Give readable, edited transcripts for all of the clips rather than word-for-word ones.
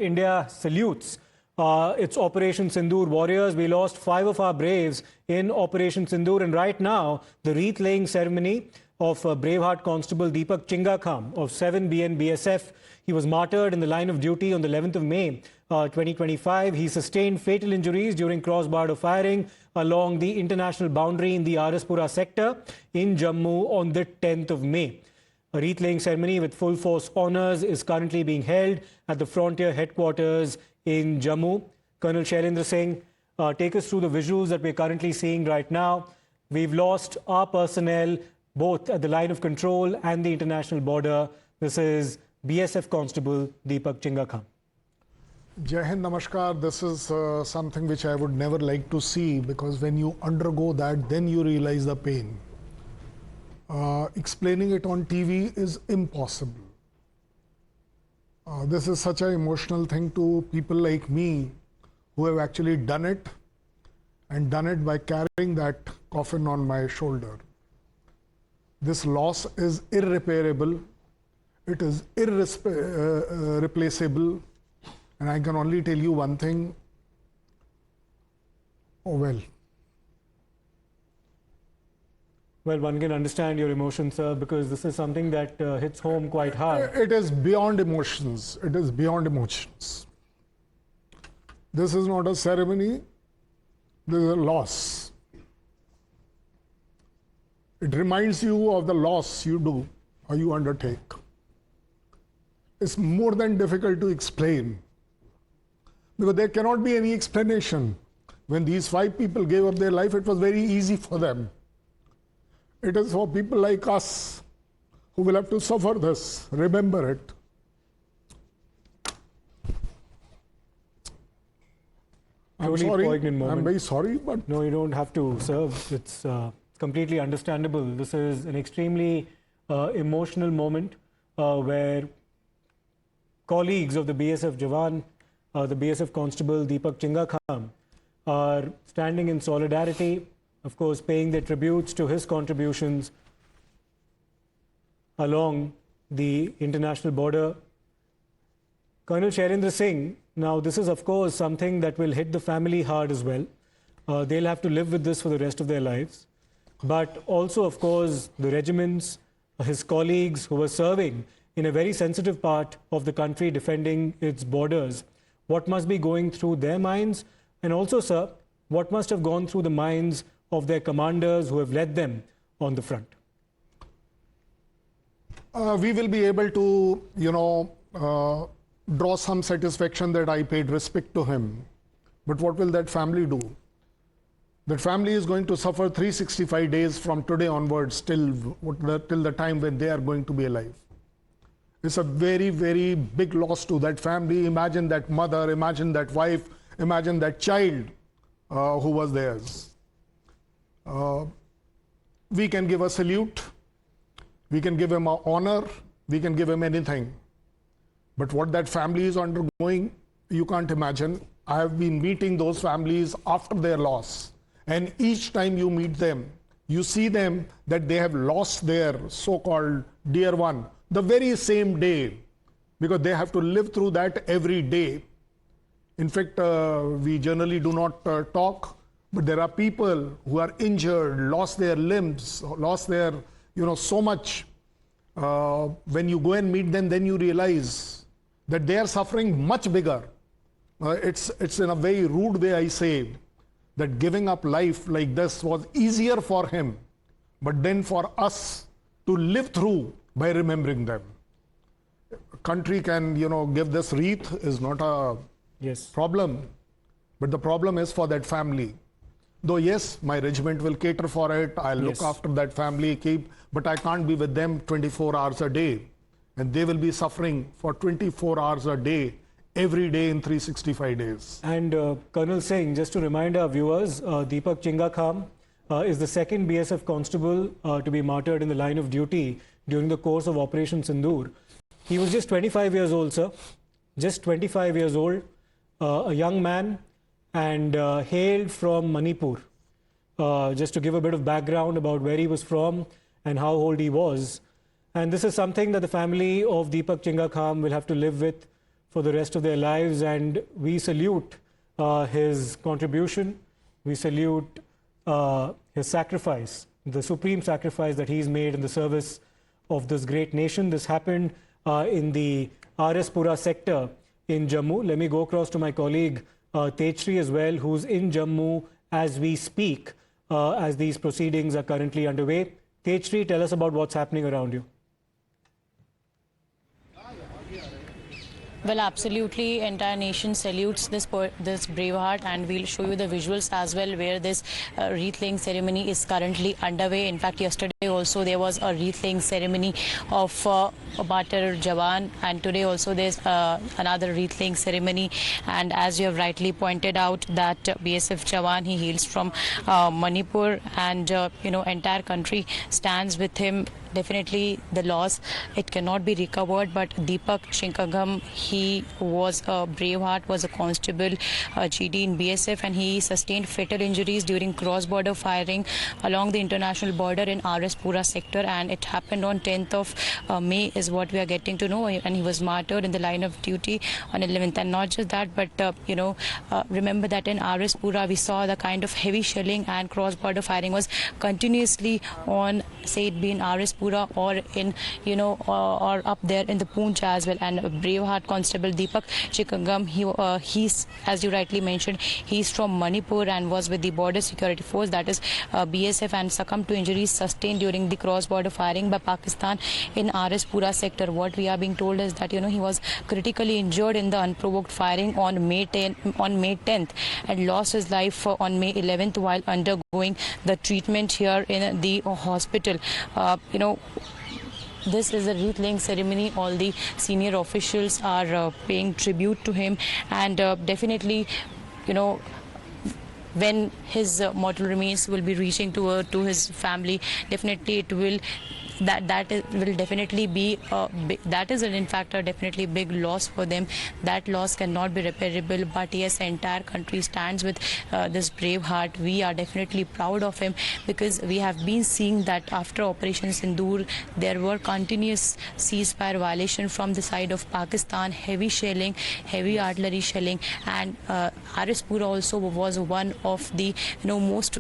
India salutes its Operation Sindoor warriors. We lost 5 of our braves in Operation Sindoor, and right now the wreath-laying ceremony of Braveheart Constable Deepak Chingga of 7 BN BSF. He was martyred in the line of duty on the 11th of May 2025. He sustained fatal injuries during cross-border firing along the international boundary in the Araspura sector in Jammu on the 10th of May. A wreath-laying ceremony with full force honours is currently being held at the Frontier headquarters in Jammu. Colonel Shailendra Singh, take us through the visuals that we're currently seeing right now. We've lost our personnel both at the line of control and the international border. This is BSF Constable Deepak Chingga. Jai Hind, Namaskar. This is something which I would never like to see, because when you undergo that, then you realize the pain. Explaining it on TV is impossible. This is such an emotional thing to people like me who have actually done it, and done it by carrying that coffin on my shoulder. This loss is irreparable. It is irreplaceable. And I can only tell you one thing. Oh well. Well, one can understand your emotions, sir, because this is something that hits home quite hard. It is beyond emotions. It is beyond emotions. This is not a ceremony. This is a loss. It reminds you of the loss you do or you undertake. It's more than difficult to explain, because there cannot be any explanation. When these 5 people gave up their life, it was very easy for them. It is for people like us who will have to suffer this. Remember it. I'm sorry. I'm very sorry, but no, you don't have to, sir. It's completely understandable. This is an extremely emotional moment where colleagues of the BSF Jawan, the BSF Constable Deepak Chingga are standing in solidarity, of course, paying their tributes to his contributions along the international border. Colonel Shailendra Singh, now this is of course something that will hit the family hard as well. They'll have to live with this for the rest of their lives. But also, of course, the regiments, his colleagues who were serving in a very sensitive part of the country, defending its borders. What must be going through their minds? And also, sir, what must have gone through the minds of their commanders who have led them on the front? We will be able to, draw some satisfaction that I paid respect to him. But what will that family do? That family is going to suffer 365 days from today onwards till the time when they are going to be alive. It's a very, very big loss to that family. Imagine that mother, imagine that wife, imagine that child who was theirs. We can give a salute, we can give him an honor, we can give him anything. But what that family is undergoing, you can't imagine. I have been meeting those families after their loss. And each time you meet them, you see them that they have lost their so-called dear one the very same day, because they have to live through that every day. In fact, we generally do not talk, but there are people who are injured, lost their limbs, lost their, so much. When you go and meet them, then you realize that they are suffering much bigger. It's in a very rude way I say that giving up life like this was easier for him, but then for us to live through by remembering them. Country can, give this wreath is not a problem, but the problem is for that family. Though yes, my regiment will cater for it, I'll look after that family, but I can't be with them 24 hours a day. And they will be suffering for 24 hours a day, every day in 365 days. And Colonel Singh, just to remind our viewers, Deepak Chingga is the 2nd BSF constable to be martyred in the line of duty during the course of Operation Sindoor. He was just 25 years old, sir. Just 25 years old, a young man, and hailed from Manipur. Just to give a bit of background about where he was from and how old he was. And this is something that the family of Deepak Chingga will have to live with for the rest of their lives, and we salute his contribution. We salute his sacrifice, the supreme sacrifice that he's made in the service of this great nation. This happened in the RS Pura sector in Jammu. Let me go across to my colleague Tejshri as well, who's in Jammu as we speak, as these proceedings are currently underway. Tejshri, tell us about what's happening around you. Well, absolutely. Entire nation salutes this Braveheart, and we'll show you the visuals as well where this wreath-laying ceremony is currently underway. In fact, yesterday also there was a wreath-laying ceremony of Batar Jawan, and today also there's another wreath-laying ceremony. And as you have rightly pointed out, that BSF Jawan, he hails from Manipur, and entire country stands with him. Definitely the loss, it cannot be recovered, but Deepak Chingga, he was a Braveheart, was a constable, GD in BSF, and he sustained fatal injuries during cross-border firing along the international border in RS Pura sector, and it happened on 10th of May is what we are getting to know, and he was martyred in the line of duty on 11th. And not just that, but remember that in RS Pura we saw the kind of heavy shelling and cross-border firing was continuously on, say it be in RS Pura or in or up there in the Poonch as well. And Braveheart Constable Deepak Chingga, he's, as you rightly mentioned, he's from Manipur and was with the border security force, that is BSF, and succumbed to injuries sustained during the cross-border firing by Pakistan in RS Pura sector. What we are being told is that he was critically injured in the unprovoked firing on May 10th and lost his life on May 11th while undergoing the treatment here in the hospital. This is a wreath-laying ceremony. All the senior officials are paying tribute to him, and definitely, when his mortal remains will be reaching to his family, definitely it will. Will definitely be that is in fact a definitely big loss for them. That loss cannot be repairable, but yes, the entire country stands with this Braveheart. We are definitely proud of him, because we have been seeing that after Operation Sindoor there were continuous ceasefire violation from the side of Pakistan, heavy shelling, heavy artillery shelling, and RS Pura also was one of the most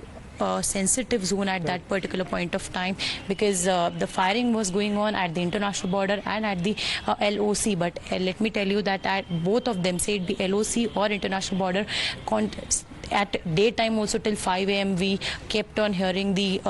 sensitive zone at that particular point of time, because the firing was going on at the international border and at the LOC. But let me tell you that at both of them, say it be LOC or international border, at daytime also till 5 a.m. we kept on hearing the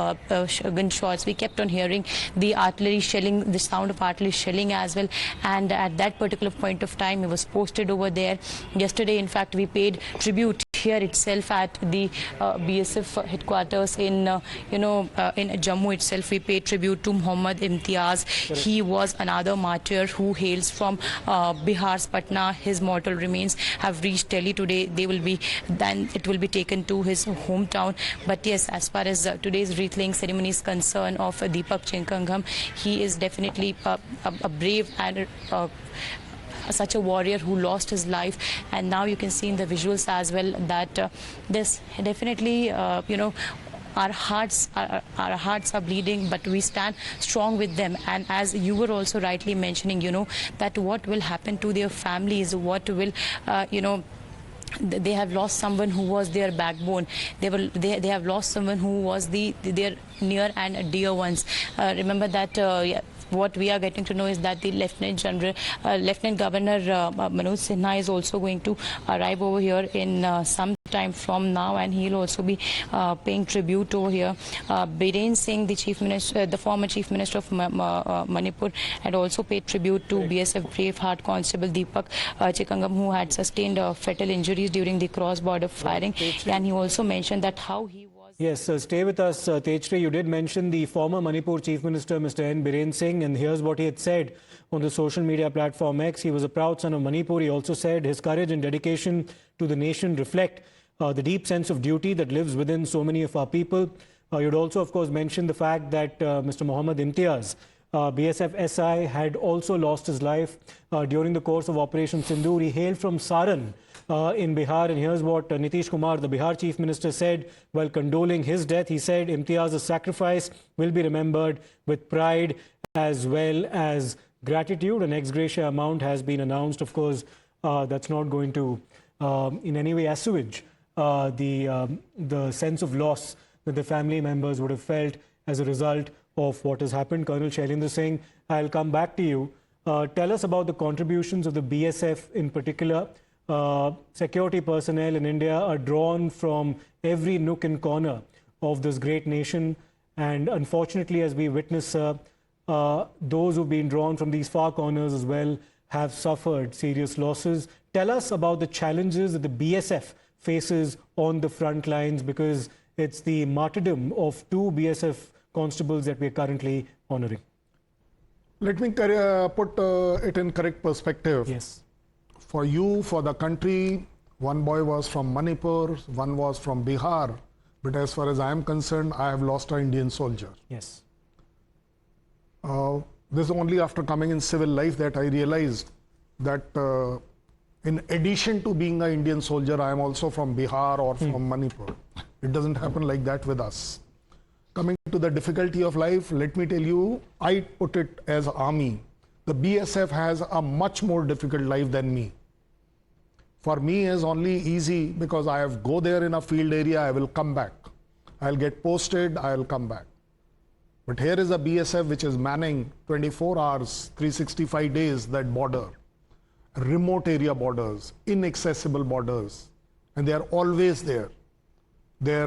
gunshots, we kept on hearing the artillery shelling, the sound of artillery shelling as well. And at that particular point of time, it was posted over there. Yesterday, in fact, we paid tribute here itself at the BSF headquarters in Jammu itself. We paid tribute to Muhammad Imtiaz. He was another martyr who hails from Bihar's Patna. His mortal remains have reached Delhi today. It will be taken to his hometown. But yes, as far as today's wreath-laying ceremony is concerned of Deepak Chingga, he is definitely a brave and such a warrior who lost his life. And now you can see in the visuals as well that this definitely our hearts are bleeding, but we stand strong with them. And as you were also rightly mentioning, that what will happen to their families, what will they have lost someone who was their backbone. They have lost someone who was their near and dear ones. Remember that what we are getting to know is that the Lieutenant Governor Manoj Sinha is also going to arrive over here in some time from now, and he'll also be paying tribute over here. Biren Singh, the former Chief Minister of Manipur, had also paid tribute to BSF Braveheart Constable Deepak Chingga, who had sustained fatal injuries during the cross-border firing. And he also mentioned that how he was... Yes, stay with us, Tejshri. You did mention the former Manipur Chief Minister, Mr. N. Biren Singh, and here's what he had said on the social media platform X. He was a proud son of Manipur. He also said his courage and dedication to the nation reflect the deep sense of duty that lives within so many of our people. You'd also, of course, mention the fact that Mr. Muhammad Imtiaz, BSF SI, had also lost his life during the course of Operation Sindoor. He hailed from Saran in Bihar, and here's what Nitish Kumar, the Bihar Chief Minister, said while condoling his death. He said Imtiaz's sacrifice will be remembered with pride as well as gratitude. An ex gratia amount has been announced, of course, that's not going to in any way assuage the sense of loss that the family members would have felt as a result of what has happened. Colonel Shailendra Singh, I'll come back to you. Tell us about the contributions of the BSF in particular. Security personnel in India are drawn from every nook and corner of this great nation. And unfortunately, as we witness, those who've been drawn from these far corners as well have suffered serious losses. Tell us about the challenges that the BSF faces on the front lines, because it's the martyrdom of 2 BSF constables that we are currently honoring. Let me put it in correct perspective. Yes. For you, for the country, one boy was from Manipur, one was from Bihar. But as far as I am concerned, I have lost an Indian soldier. Yes. This is only after coming in civil life that I realized that in addition to being an Indian soldier, I am also from Bihar or from Manipur. It doesn't happen like that with us. Coming to the difficulty of life, let me tell you, I put it as army. The BSF has a much more difficult life than me. For me, is only easy because I have go there in a field area, I will come back. I'll get posted, I'll come back. But here is a BSF which is manning 24 hours, 365 days that border. Remote area borders, inaccessible borders, and they are always there. Their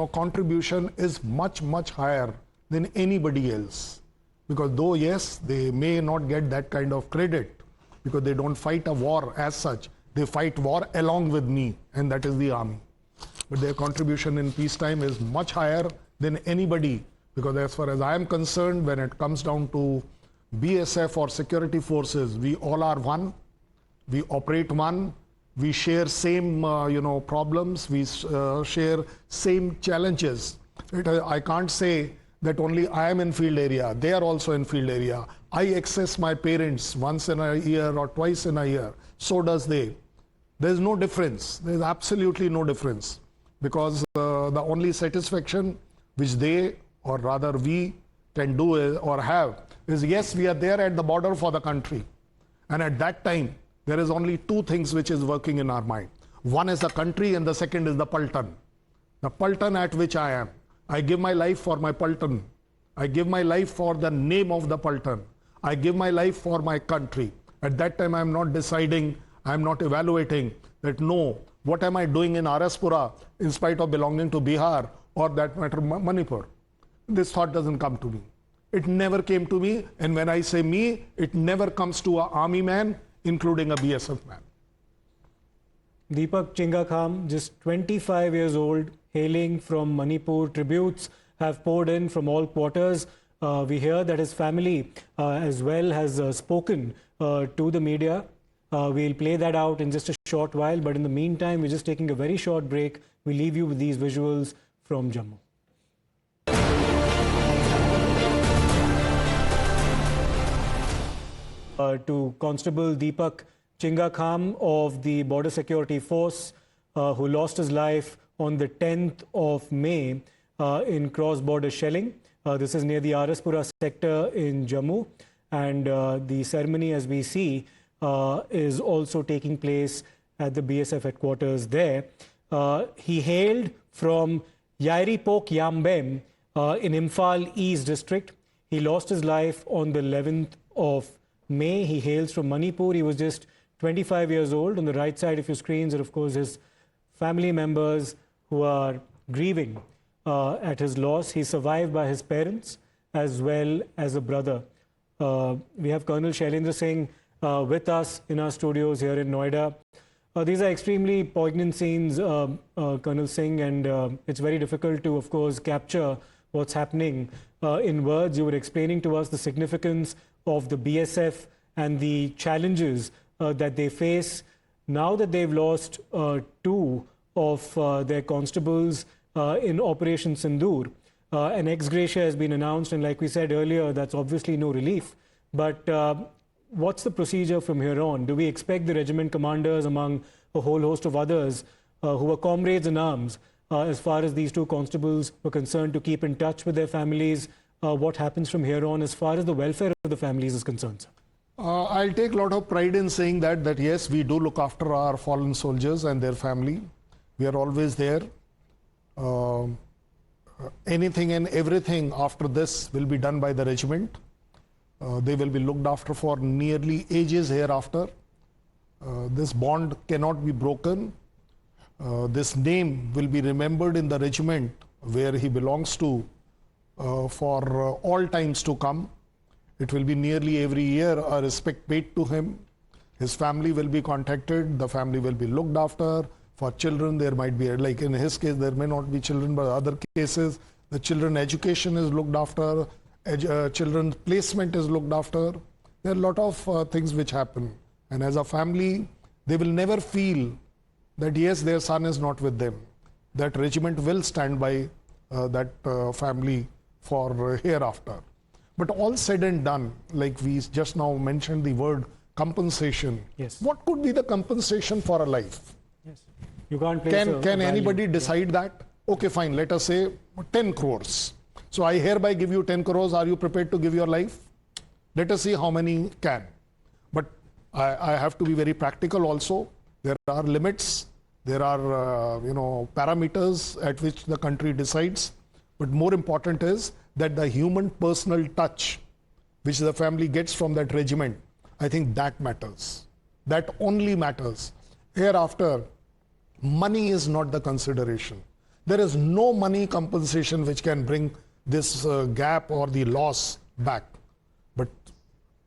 contribution is much, much higher than anybody else. Because though, yes, they may not get that kind of credit because they don't fight a war as such. They fight war along with me, and that is the army. But their contribution in peacetime is much higher than anybody, because as far as I am concerned, when it comes down to BSF or security forces, we all are one. We operate one. We share same problems. We share same challenges. I can't say that only I am in field area. They are also in field area. I access my parents once in a year or twice in a year. So does they. There is no difference. There is absolutely no difference, because the only satisfaction which they, or rather we, can do or have is, yes, we are there at the border for the country. And at that time, there is only 2 things which is working in our mind. One is the country and the second is the Paltan. The Paltan at which I am. I give my life for my Paltan. I give my life for the name of the Paltan. I give my life for my country. At that time, I am not deciding, I am not evaluating that, no, what am I doing in Araspura in spite of belonging to Bihar or that matter Manipur. This thought doesn't come to me. It never came to me, and when I say me, it never comes to an army man, including a BSF man. Deepak Chingga, just 25 years old, hailing from Manipur. Tributes have poured in from all quarters. We hear that his family as well has spoken to the media. We'll play that out in just a short while, but in the meantime, we're just taking a very short break. We leave you with these visuals from Jammu. To Constable Deepak Chingga of the Border Security Force, who lost his life on the 10th of May in cross-border shelling. This is near the Araspura sector in Jammu, and the ceremony, as we see, is also taking place at the BSF headquarters there. He hailed from Yairipok Yambem in Imphal East district. He lost his life on the 11th of May. He hails from Manipur. He was just 25 years old. On the right side of your screens are, of course, his family members who are grieving at his loss. He's survived by his parents as well as a brother. We have Colonel Shailendra Singh with us in our studios here in Noida. These are extremely poignant scenes, Colonel Singh, and it's very difficult to, of course, capture what's happening in words. You were explaining to us the significance of the BSF and the challenges that they face now that they've lost 2 of their constables in Operation Sindoor. An ex gratia has been announced, and like we said earlier, that's obviously no relief. But what's the procedure from here on? Do we expect the regiment commanders, among a whole host of others who were comrades in arms, as far as these 2 constables were concerned, to keep in touch with their families? What happens from here on as far as the welfare of the families is concerned, sir? I'll take a lot of pride in saying that yes, we do look after our fallen soldiers and their family. We are always there. Anything and everything after this will be done by the regiment. They will be looked after for nearly ages hereafter. This bond cannot be broken. This name will be remembered in the regiment where he belongs to for all times to come. It will be nearly every year a respect paid to him. His family will be contacted, the family will be looked after. For children, there might be, like in his case, there may not be children, but other cases, the children education is looked after, children's placement is looked after. There are a lot of things which happen. And as a family, they will never feel that yes, their son is not with them. That regiment will stand by that family for hereafter. But all said and done, like we just now mentioned the word compensation. Yes. What could be the compensation for a life? Yes. You can't place Can anybody decide that? Okay, fine. Let us say 10 crores. So I hereby give you 10 crores. Are you prepared to give your life? Let us see how many can. But I have to be very practical also. There are limits. There are parameters at which the country decides. But more important is that the human personal touch which the family gets from that regiment, I think that matters. That only matters. Hereafter, money is not the consideration. There is no money compensation which can bring this gap or the loss back. But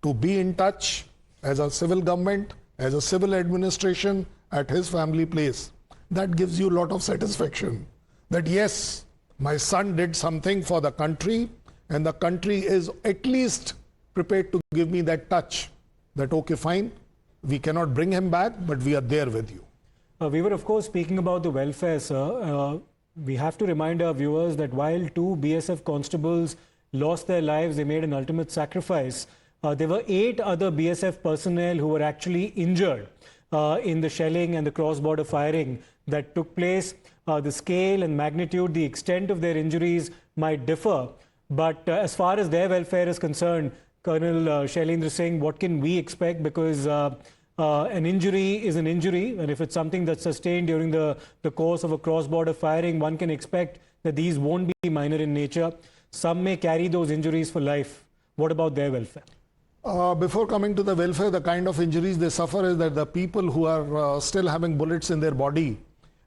to be in touch as a civil government, as a civil administration at his family place, that gives you a lot of satisfaction. That yes, my son did something for the country and the country is at least prepared to give me that touch. That okay, fine, we cannot bring him back, but we are there with you. We were, of course, speaking about the welfare, sir. We have to remind our viewers that while 2 BSF constables lost their lives, they made an ultimate sacrifice. There were 8 other BSF personnel who were actually injured in the shelling and the cross-border firing that took place. The scale and magnitude, the extent of their injuries might differ. But as far as their welfare is concerned, Colonel Shailendra Singh, what can we expect? Because an injury is an injury, and if it's something that's sustained during the course of a cross-border firing, one can expect that these won't be minor in nature. Some may carry those injuries for life. What about their welfare? Before coming to the welfare, the kind of injuries they suffer is that the people who are still having bullets in their body,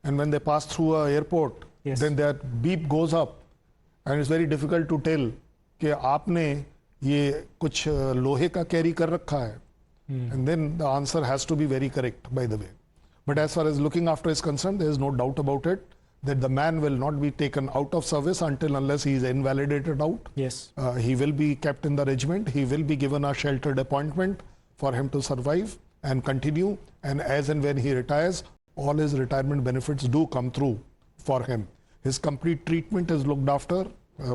and when they pass through an airport, yes, then their beep goes up, and it's very difficult to tell कि आपने ये कुछ लोहे का carry कर रखा है. And then the answer has to be very correct, by the way. But as far as looking after is concerned, there is no doubt about it that the man will not be taken out of service until unless he is invalidated out. Yes. He will be kept in the regiment. He will be given a sheltered appointment for him to survive and continue. And as and when he retires, all his retirement benefits do come through for him. His complete treatment is looked after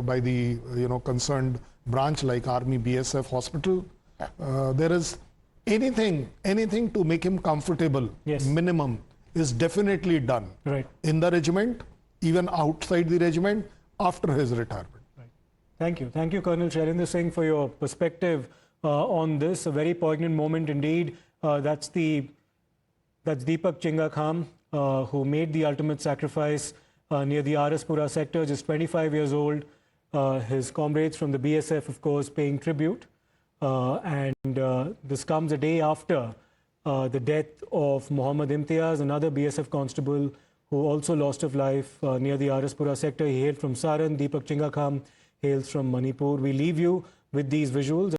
by the concerned branch like Army, BSF, hospital. There is anything to make him comfortable, yes, minimum, is definitely done. Right. In the regiment, even outside the regiment, after his retirement. Right. Thank you. Thank you, Colonel Shailendra Singh, for your perspective on this. A very poignant moment indeed. That's Deepak Chingga Kham, who made the ultimate sacrifice near the Araspura sector, just 25 years old. His comrades from the BSF, of course, paying tribute. This comes a day after the death of Mohammad Imtiaz, another BSF constable who also lost his life near the Araspura sector. He hailed from Saran. Deepak Chingga Kham hails from Manipur. We leave you with these visuals.